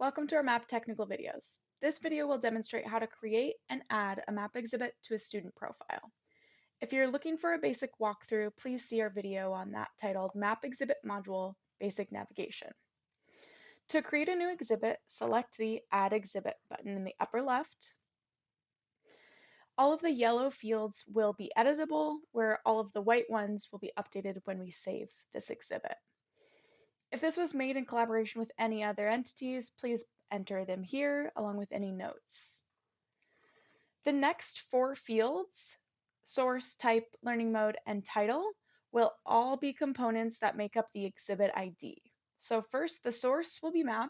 Welcome to our map technical videos. This video will demonstrate how to create and add a map exhibit to a student profile. If you're looking for a basic walkthrough, please see our video on that titled Map Exhibit Module Basic Navigation. To create a new exhibit, select the Add Exhibit button in the upper left. All of the yellow fields will be editable, where all of the white ones will be updated when we save this exhibit. If this was made in collaboration with any other entities, please enter them here along with any notes. The next four fields, source, type, learning mode, and title, will all be components that make up the exhibit ID. So first, the source will be map.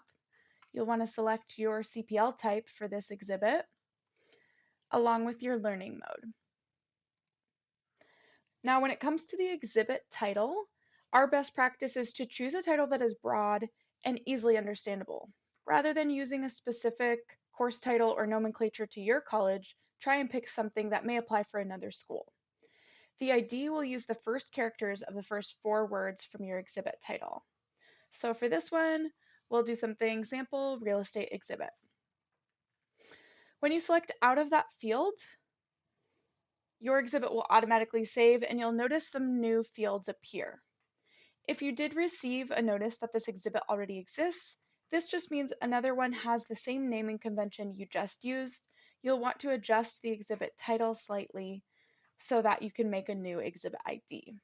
You'll want to select your CPL type for this exhibit, along with your learning mode. Now, when it comes to the exhibit title, our best practice is to choose a title that is broad and easily understandable. Rather than using a specific course title or nomenclature to your college, try and pick something that may apply for another school. The ID will use the first characters of the first four words from your exhibit title. So for this one, we'll do something example, real estate exhibit. When you select out of that field, your exhibit will automatically save and you'll notice some new fields appear. If you did receive a notice that this exhibit already exists, this just means another one has the same naming convention you just used. You'll want to adjust the exhibit title slightly so that you can make a new exhibit ID.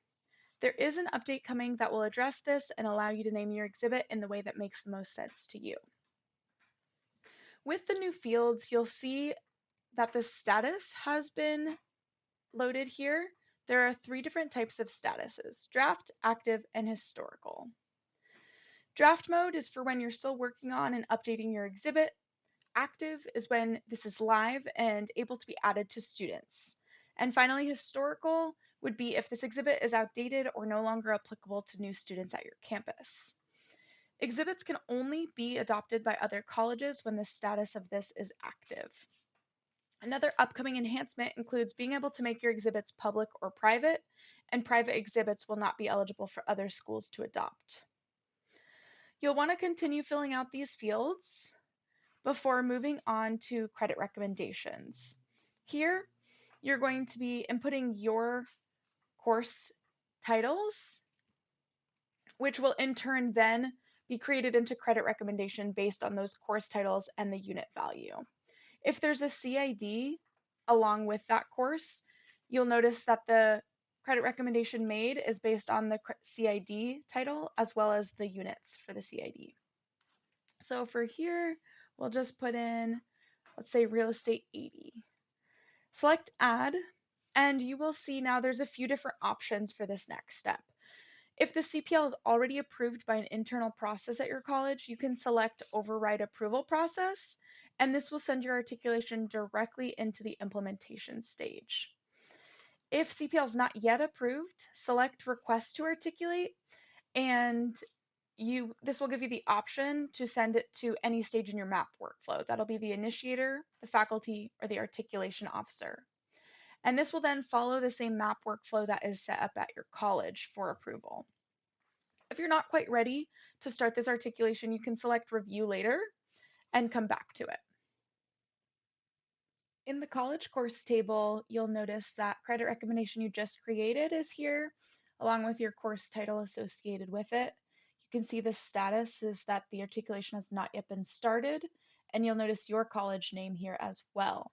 There is an update coming that will address this and allow you to name your exhibit in the way that makes the most sense to you. With the new fields, you'll see that the status has been loaded here. There are three different types of statuses: draft, active, and historical. Draft mode is for when you're still working on and updating your exhibit. Active is when this is live and able to be added to students. And finally, historical would be if this exhibit is outdated or no longer applicable to new students at your campus. Exhibits can only be adopted by other colleges when the status of this is active. Another upcoming enhancement includes being able to make your exhibits public or private, and private exhibits will not be eligible for other schools to adopt. You'll want to continue filling out these fields before moving on to credit recommendations. Here, you're going to be inputting your course titles, which will in turn then be created into credit recommendation based on those course titles and the unit value. If there's a CID along with that course, you'll notice that the credit recommendation made is based on the CID title as well as the units for the CID. So for here, we'll just put in, let's say, real estate 80. Select add, and you will see now there's a few different options for this next step. If the CPL is already approved by an internal process at your college, you can select Override Approval Process, and this will send your articulation directly into the implementation stage. If CPL is not yet approved, select Request to Articulate, and this will give you the option to send it to any stage in your MAP workflow. That'll be the initiator, the faculty, or the articulation officer. And this will then follow the same MAP workflow that is set up at your college for approval. If you're not quite ready to start this articulation, you can select Review Later and come back to it. In the college course table, you'll notice that credit recommendation you just created is here, along with your course title associated with it. You can see the status is that the articulation has not yet been started, and you'll notice your college name here as well.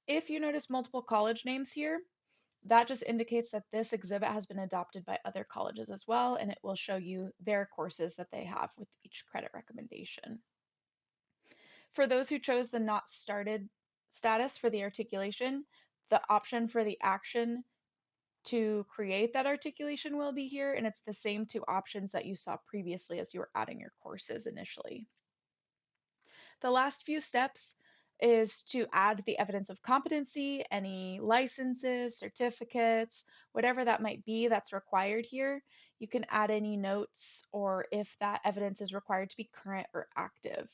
If you notice multiple college names here, that just indicates that this exhibit has been adopted by other colleges as well, and it will show you their courses that they have with each credit recommendation. For those who chose the not started status for the articulation, the option for the action to create that articulation will be here, and it's the same two options that you saw previously as you were adding your courses initially. The last few steps is to add the evidence of competency, any licenses, certificates, whatever that might be that's required here. You can add any notes or if that evidence is required to be current or active.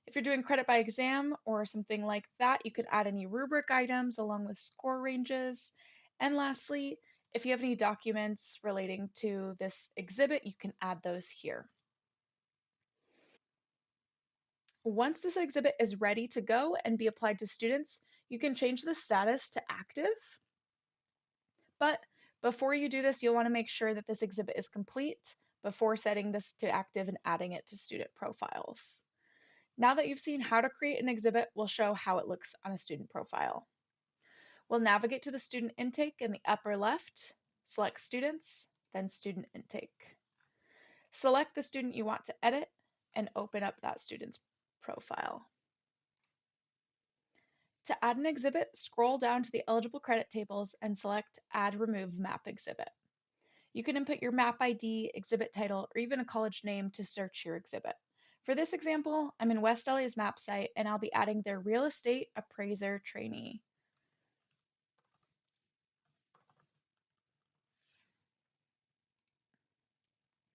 If you're doing credit by exam or something like that, you could add any rubric items along with score ranges. And lastly, if you have any documents relating to this exhibit, you can add those here. Once this exhibit is ready to go and be applied to students, you can change the status to active. But before you do this, you'll want to make sure that this exhibit is complete before setting this to active and adding it to student profiles. Now that you've seen how to create an exhibit, we'll show how it looks on a student profile. We'll navigate to the student intake in the upper left, select students, then student intake. Select the student you want to edit and open up that student's profile. To add an exhibit, scroll down to the eligible credit tables and select Add Remove Map Exhibit. You can input your map ID, exhibit title, or even a college name to search your exhibit. For this example, I'm in West LA's map site and I'll be adding their real estate appraiser trainee.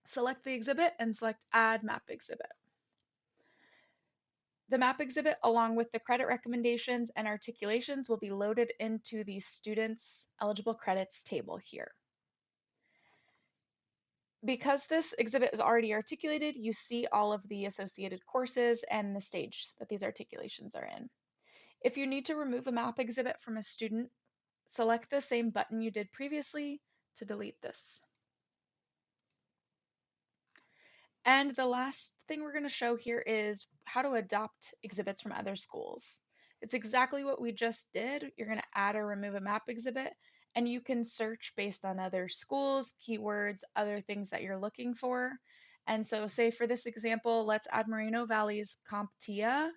Select the exhibit and select Add Map Exhibit. The map exhibit, along with the credit recommendations and articulations, will be loaded into the students' eligible credits table here. Because this exhibit is already articulated, you see all of the associated courses and the stage that these articulations are in. If you need to remove a map exhibit from a student, select the same button you did previously to delete this. And the last thing we're going to show here is how to adopt exhibits from other schools. It's exactly what we just did. You're going to add or remove a map exhibit, and you can search based on other schools, keywords, other things that you're looking for. And so say for this example, let's add Moreno Valley's CompTIA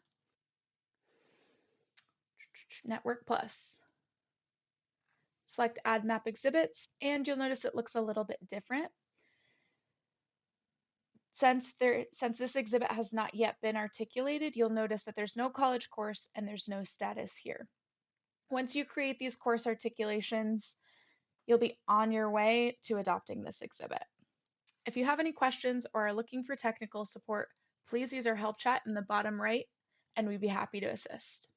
Network Plus. Select Add Map Exhibits, and you'll notice it looks a little bit different. Since this exhibit has not yet been articulated, you'll notice that there's no college course and there's no status here. Once you create these course articulations, you'll be on your way to adopting this exhibit. If you have any questions or are looking for technical support, please use our help chat in the bottom right, and we'd be happy to assist.